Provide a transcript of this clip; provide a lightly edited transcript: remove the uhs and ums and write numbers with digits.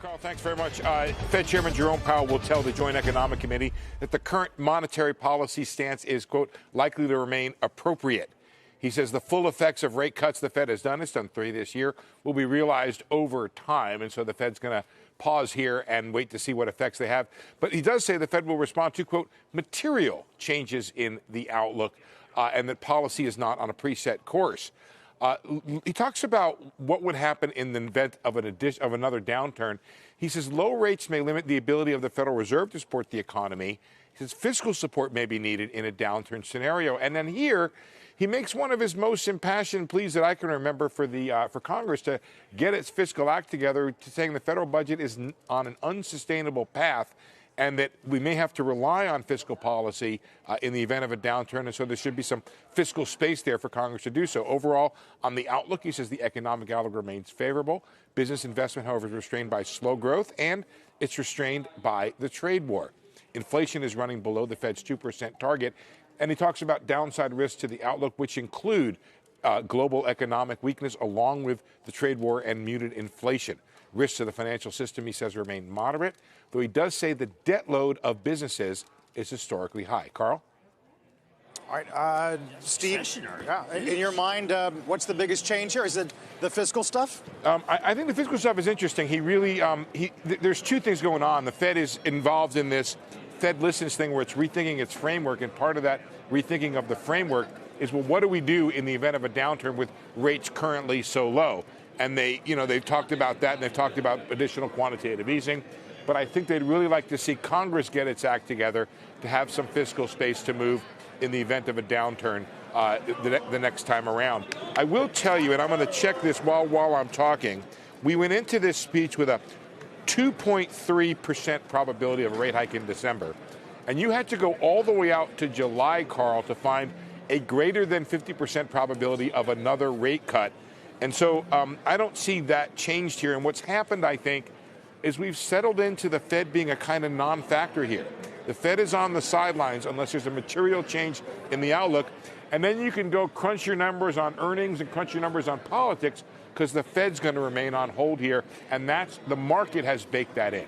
Carl, thanks very much. Fed Chairman Jerome Powell will tell the Joint Economic Committee that the current monetary policy stance is, quote, likely to remain appropriate. He says the full effects of rate cuts the Fed has done, it's done 3 this year, will be realized over time. And so the Fed's going to pause here and wait to see what effects they have. But he does say the Fed will respond to, quote, material changes in the outlook and that policy is not on a preset course. He talks about what would happen in the event of another downturn. He says low rates may limit the ability of the Federal Reserve to support the economy. He says fiscal support may be needed in a downturn scenario. And then here, he makes one of his most impassioned pleas that I can remember for Congress to get its fiscal act together, to saying the federal budget is on an unsustainable path and that we may have to rely on fiscal policy in the event of a downturn. And so there should be some fiscal space there for Congress to do so. Overall, on the outlook, he says the economic outlook remains favorable. Business investment, however, is restrained by slow growth, and it's restrained by the trade war. Inflation is running below the Fed's 2% target. And he talks about downside risks to the outlook, which include global economic weakness along with the trade war and muted inflation. Risks to the financial system, he says, remain moderate, though he does say the debt load of businesses is historically high. Carl? All right, Steve, in your mind, what's the biggest change here? Is it the fiscal stuff? I think the fiscal stuff is interesting. He really, there's two things going on. The Fed is involved in this Fed Listens thing where it's rethinking its framework, and part of that rethinking of the framework is, well, what do we do in the event of a downturn with rates currently so low? And they've talked about that, and they've talked about additional quantitative easing. But I think they'd really like to see Congress get its act together to have some fiscal space to move in the event of a downturn the next time around. I will tell you, and I'm going to check this while I'm talking, we went into this speech with a 2.3% probability of a rate hike in December. And you had to go all the way out to July, Carl, to find a greater than 50% probability of another rate cut. And so I don't see that changed here. And what's happened, I think, is we've settled into the Fed being a kind of non-factor here. The Fed is on the sidelines unless there's a material change in the outlook. And then you can go crunch your numbers on earnings and crunch your numbers on politics because the Fed's going to remain on hold here. And the market has baked that in.